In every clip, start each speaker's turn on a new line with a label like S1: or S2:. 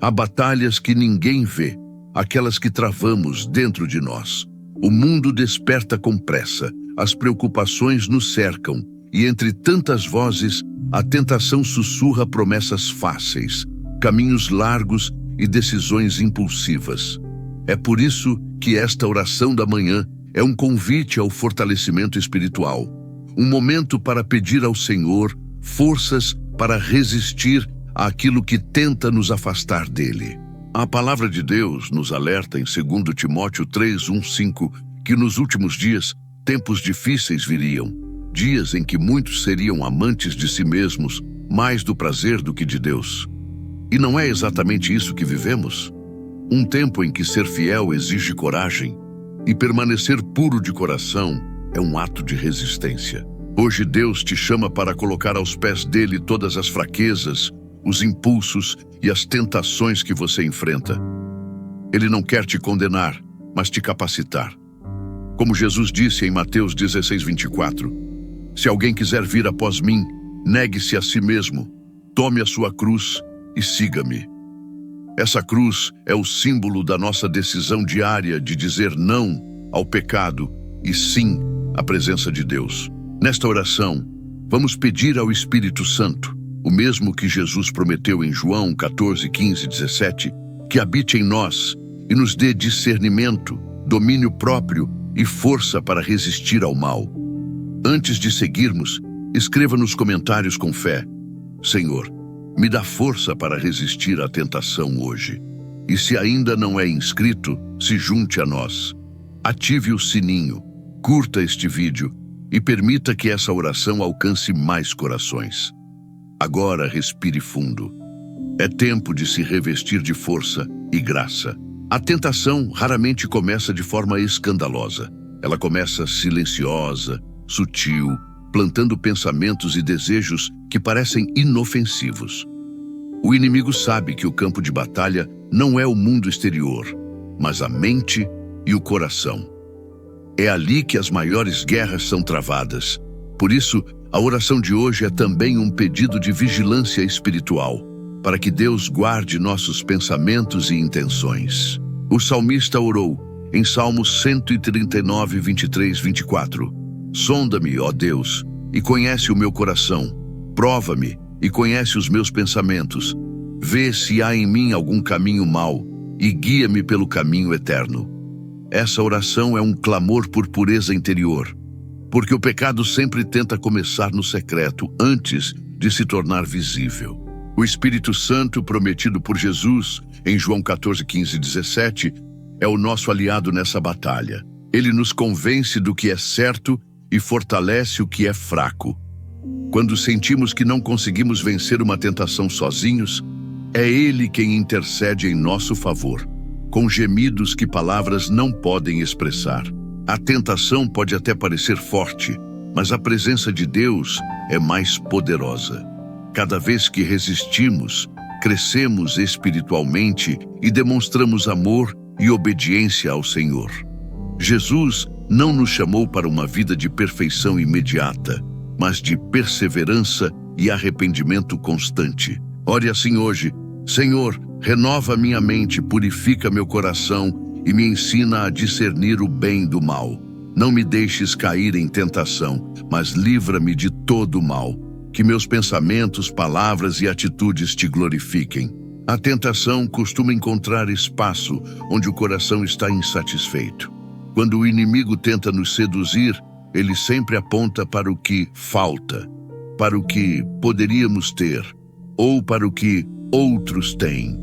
S1: Há batalhas que ninguém vê, aquelas que travamos dentro de nós. O mundo desperta com pressa, as preocupações nos cercam, e entre tantas vozes, a tentação sussurra promessas fáceis, caminhos largos e decisões impulsivas. É por isso que esta oração da manhã é um convite ao fortalecimento espiritual, um momento para pedir ao Senhor forças para resistir àquilo que tenta nos afastar dele. A palavra de Deus nos alerta em 2 Timóteo 3:1-5 que nos últimos dias tempos difíceis viriam, dias em que muitos seriam amantes de si mesmos, mais do prazer do que de Deus. E não é exatamente isso que vivemos? Um tempo em que ser fiel exige coragem e permanecer puro de coração é um ato de resistência. Hoje Deus te chama para colocar aos pés dele todas as fraquezas, os impulsos e as tentações que você enfrenta. Ele não quer te condenar, mas te capacitar. Como Jesus disse em Mateus 16:24, se alguém quiser vir após mim, negue-se a si mesmo, tome a sua cruz e siga-me. Essa cruz é o símbolo da nossa decisão diária de dizer não ao pecado e sim à presença de Deus. Nesta oração, vamos pedir ao Espírito Santo, o mesmo que Jesus prometeu em João 14:15-17, que habite em nós e nos dê discernimento, domínio próprio e força para resistir ao mal. Antes de seguirmos, escreva nos comentários com fé: Senhor, me dá força para resistir à tentação hoje. E se ainda não é inscrito, se junte a nós. Ative o sininho, curta este vídeo e permita que essa oração alcance mais corações. Agora respire fundo. É tempo de se revestir de força e graça. A tentação raramente começa de forma escandalosa. Ela começa silenciosa, sutil, plantando pensamentos e desejos que parecem inofensivos. O inimigo sabe que o campo de batalha não é o mundo exterior, mas a mente e o coração. É ali que as maiores guerras são travadas. Por isso, a oração de hoje é também um pedido de vigilância espiritual, para que Deus guarde nossos pensamentos e intenções. O salmista orou em Salmos 139, 23, 24. Sonda-me, ó Deus, e conhece o meu coração. Prova-me e conhece os meus pensamentos. Vê se há em mim algum caminho mau e guia-me pelo caminho eterno. Essa oração é um clamor por pureza interior, porque o pecado sempre tenta começar no secreto antes de se tornar visível. O Espírito Santo prometido por Jesus em João 14:15-17 é o nosso aliado nessa batalha. Ele nos convence do que é certo e fortalece o que é fraco. Quando sentimos que não conseguimos vencer uma tentação sozinhos, é Ele quem intercede em nosso favor, com gemidos que palavras não podem expressar. A tentação pode até parecer forte, mas a presença de Deus é mais poderosa. Cada vez que resistimos, crescemos espiritualmente e demonstramos amor e obediência ao Senhor. Jesus não nos chamou para uma vida de perfeição imediata, mas de perseverança e arrependimento constante. Ore assim hoje: Senhor, renova minha mente, purifica meu coração e me ensina a discernir o bem do mal. Não me deixes cair em tentação, mas livra-me de todo o mal. Que meus pensamentos, palavras e atitudes te glorifiquem. A tentação costuma encontrar espaço onde o coração está insatisfeito. Quando o inimigo tenta nos seduzir, ele sempre aponta para o que falta, para o que poderíamos ter, ou para o que outros têm.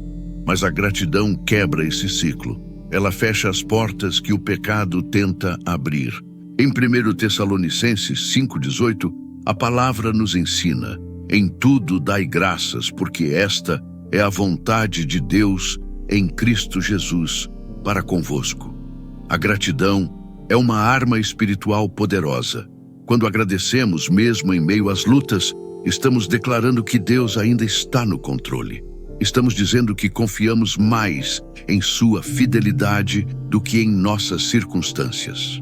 S1: Mas a gratidão quebra esse ciclo. Ela fecha as portas que o pecado tenta abrir. Em 1 Tessalonicenses 5:18, a palavra nos ensina: em tudo dai graças, porque esta é a vontade de Deus em Cristo Jesus para convosco. A gratidão é uma arma espiritual poderosa. Quando agradecemos, mesmo em meio às lutas, estamos declarando que Deus ainda está no controle. Estamos dizendo que confiamos mais em sua fidelidade do que em nossas circunstâncias.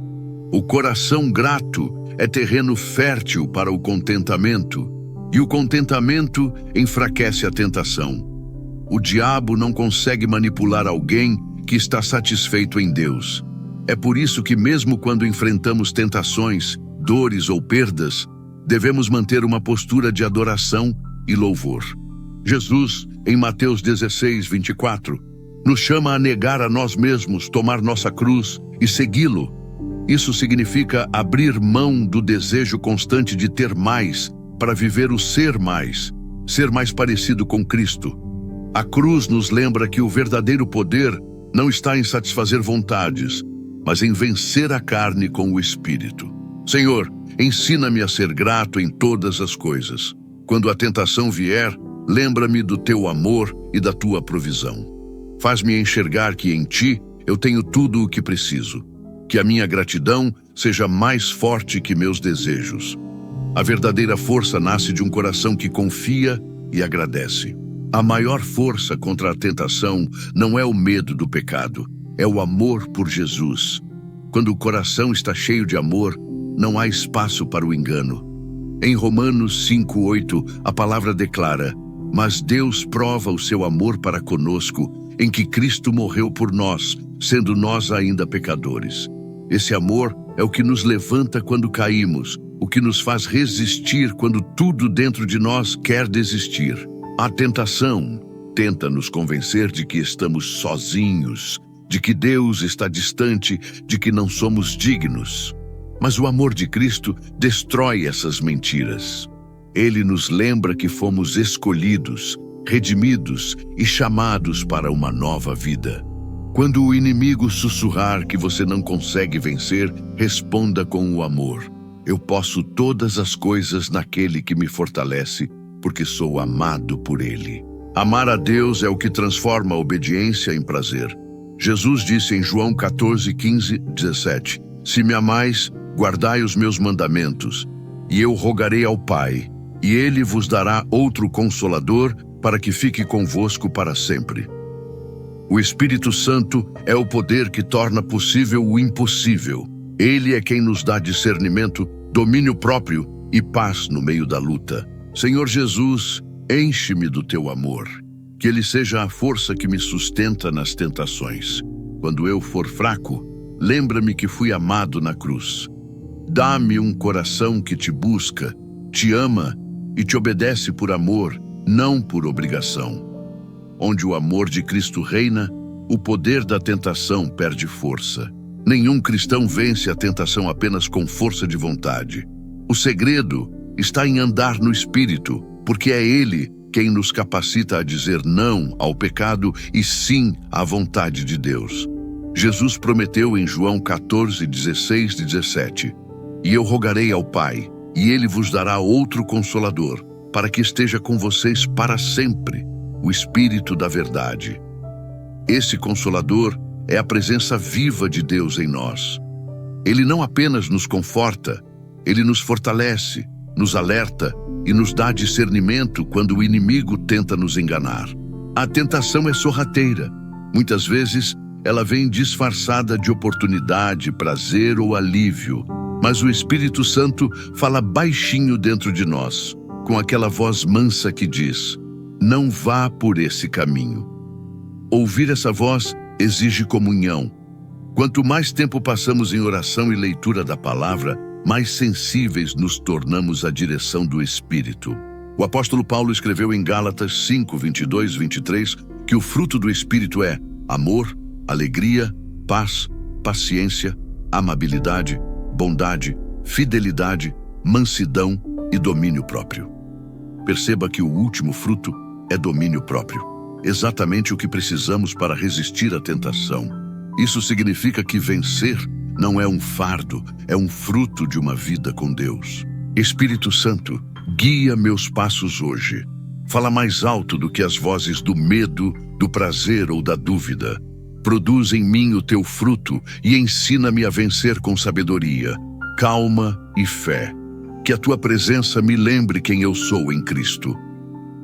S1: O coração grato é terreno fértil para o contentamento, e o contentamento enfraquece a tentação. O diabo não consegue manipular alguém que está satisfeito em Deus. É por isso que mesmo quando enfrentamos tentações, dores ou perdas, devemos manter uma postura de adoração e louvor. Jesus, em Mateus 16:24, nos chama a negar a nós mesmos, tomar nossa cruz e segui-lo. Isso significa abrir mão do desejo constante de ter mais para viver o ser mais parecido com Cristo. A cruz nos lembra que o verdadeiro poder não está em satisfazer vontades, mas em vencer a carne com o Espírito. Senhor, ensina-me a ser grato em todas as coisas. Quando a tentação vier, lembra-me do teu amor e da tua provisão. Faz-me enxergar que em ti eu tenho tudo o que preciso. Que a minha gratidão seja mais forte que meus desejos. A verdadeira força nasce de um coração que confia e agradece. A maior força contra a tentação não é o medo do pecado, é o amor por Jesus. Quando o coração está cheio de amor, não há espaço para o engano. Em Romanos 5:8, a palavra declara: "Mas Deus prova o seu amor para conosco, em que Cristo morreu por nós, sendo nós ainda pecadores." Esse amor é o que nos levanta quando caímos, o que nos faz resistir quando tudo dentro de nós quer desistir. A tentação tenta nos convencer de que estamos sozinhos, de que Deus está distante, de que não somos dignos. Mas o amor de Cristo destrói essas mentiras. Ele nos lembra que fomos escolhidos, redimidos e chamados para uma nova vida. Quando o inimigo sussurrar que você não consegue vencer, responda com o amor: "Eu posso todas as coisas naquele que me fortalece, porque sou amado por Ele." Amar a Deus é o que transforma a obediência em prazer. Jesus disse em João 14:15-17, "Se me amais, guardai os meus mandamentos, e eu rogarei ao Pai, e Ele vos dará outro Consolador, para que fique convosco para sempre." O Espírito Santo é o poder que torna possível o impossível. Ele é quem nos dá discernimento, domínio próprio e paz no meio da luta. Senhor Jesus, enche-me do teu amor. Que ele seja a força que me sustenta nas tentações. Quando eu for fraco, lembra-me que fui amado na cruz. Dá-me um coração que te busca, te ama e te obedece por amor, não por obrigação. Onde o amor de Cristo reina, o poder da tentação perde força. Nenhum cristão vence a tentação apenas com força de vontade. O segredo está em andar no Espírito, porque é Ele quem nos capacita a dizer não ao pecado e sim à vontade de Deus. Jesus prometeu em João 14:16-17, "E eu rogarei ao Pai, e Ele vos dará outro Consolador, para que esteja com vocês para sempre, o Espírito da Verdade." Esse Consolador é a presença viva de Deus em nós. Ele não apenas nos conforta, ele nos fortalece, nos alerta e nos dá discernimento quando o inimigo tenta nos enganar. A tentação é sorrateira. Muitas vezes, ela vem disfarçada de oportunidade, prazer ou alívio, mas o Espírito Santo fala baixinho dentro de nós, com aquela voz mansa que diz: "Não vá por esse caminho." Ouvir essa voz exige comunhão. Quanto mais tempo passamos em oração e leitura da palavra, mais sensíveis nos tornamos à direção do Espírito. O apóstolo Paulo escreveu em Gálatas 5:22-23 que o fruto do Espírito é amor, alegria, paz, paciência, amabilidade, bondade, fidelidade, mansidão e domínio próprio. Perceba que o último fruto é domínio próprio, exatamente o que precisamos para resistir à tentação. Isso significa que vencer não é um fardo, é um fruto de uma vida com Deus. Espírito Santo, guia meus passos hoje. Fala mais alto do que as vozes do medo, do prazer ou da dúvida. Produz em mim o teu fruto e ensina-me a vencer com sabedoria, calma e fé. Que a tua presença me lembre quem eu sou em Cristo.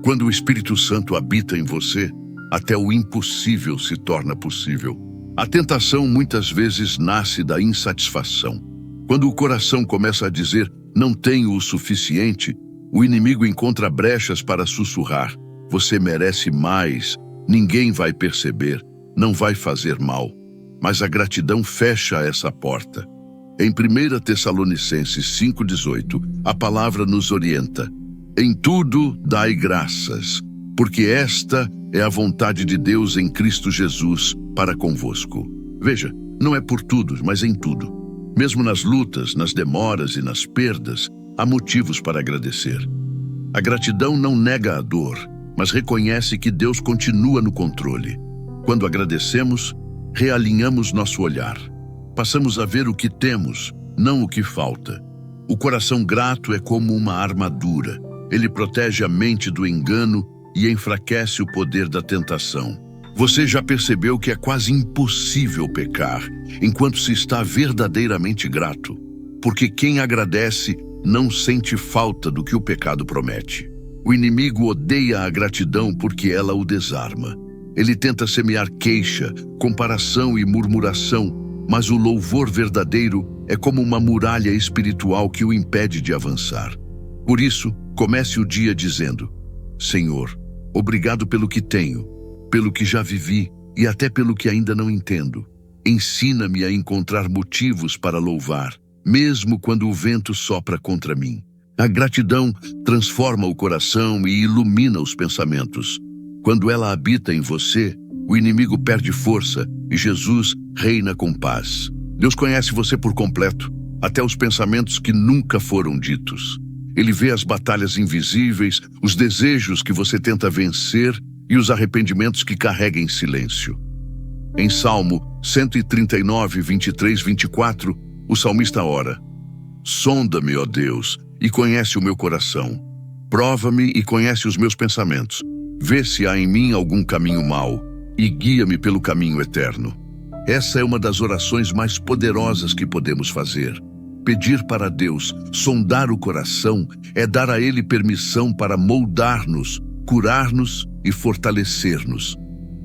S1: Quando o Espírito Santo habita em você, até o impossível se torna possível. A tentação muitas vezes nasce da insatisfação. Quando o coração começa a dizer, não tenho o suficiente, o inimigo encontra brechas para sussurrar, você merece mais, Ninguém vai perceber, não vai fazer mal, mas a gratidão fecha essa porta. Em 1 Tessalonicenses 5,18, a palavra nos orienta: em tudo dai graças, porque esta é a vontade de Deus em Cristo Jesus para convosco. Veja, não é por tudo, mas em tudo. Mesmo nas lutas, nas demoras e nas perdas, há motivos para agradecer. A gratidão não nega a dor, mas reconhece que Deus continua no controle. Quando agradecemos, realinhamos nosso olhar. Passamos a ver o que temos, não o que falta. O coração grato é como uma armadura. Ele protege a mente do engano e enfraquece o poder da tentação. Você já percebeu que é quase impossível pecar enquanto se está verdadeiramente grato? Porque quem agradece não sente falta do que o pecado promete. O inimigo odeia a gratidão porque ela o desarma. Ele tenta semear queixa, comparação e murmuração, mas o louvor verdadeiro é como uma muralha espiritual que o impede de avançar. Por isso, comece o dia dizendo: Senhor, obrigado pelo que tenho, pelo que já vivi e até pelo que ainda não entendo. Ensina-me a encontrar motivos para louvar, mesmo quando o vento sopra contra mim. A gratidão transforma o coração e ilumina os pensamentos. Quando ela habita em você, o inimigo perde força e Jesus reina com paz. Deus conhece você por completo, até os pensamentos que nunca foram ditos. Ele vê as batalhas invisíveis, os desejos que você tenta vencer e os arrependimentos que carrega em silêncio. Em Salmo 139, 23, 24, o salmista ora: sonda-me, ó Deus, e conhece o meu coração. Prova-me e conhece os meus pensamentos. Vê se há em mim algum caminho mau e guia-me pelo caminho eterno. Essa é uma das orações mais poderosas que podemos fazer. Pedir para Deus sondar o coração é dar a Ele permissão para moldar-nos, curar-nos e fortalecer-nos.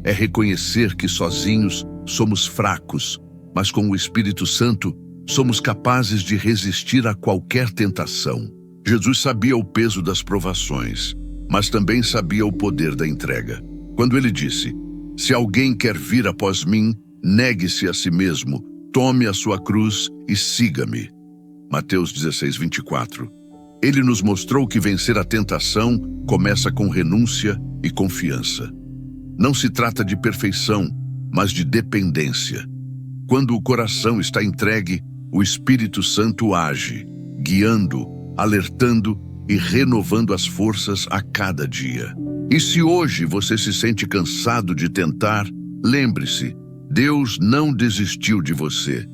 S1: É reconhecer que sozinhos somos fracos, mas com o Espírito Santo somos capazes de resistir a qualquer tentação. Jesus sabia o peso das provações, mas também sabia o poder da entrega. Quando ele disse: se alguém quer vir após mim, negue-se a si mesmo, tome a sua cruz e siga-me. Mateus 16, 24. Ele nos mostrou que vencer a tentação começa com renúncia e confiança. Não se trata de perfeição, mas de dependência. Quando o coração está entregue, o Espírito Santo age, guiando, alertando e renovando as forças a cada dia. E se hoje você se sente cansado de tentar, lembre-se, Deus não desistiu de você.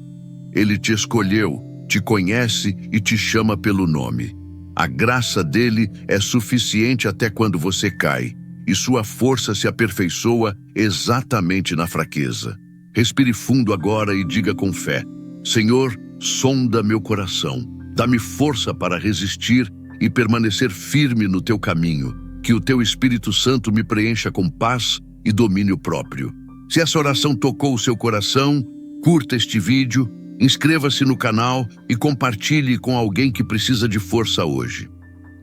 S1: Ele te escolheu, te conhece e te chama pelo nome. A graça dele é suficiente até quando você cai, e sua força se aperfeiçoa exatamente na fraqueza. Respire fundo agora e diga com fé: Senhor, sonda meu coração, dá-me força para resistir e permanecer firme no teu caminho, que o teu Espírito Santo me preencha com paz e domínio próprio. Se essa oração tocou o seu coração, curta este vídeo, inscreva-se no canal e compartilhe com alguém que precisa de força hoje.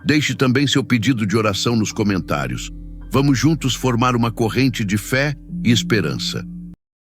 S1: Deixe também seu pedido de oração nos comentários. Vamos juntos formar uma corrente de fé e esperança.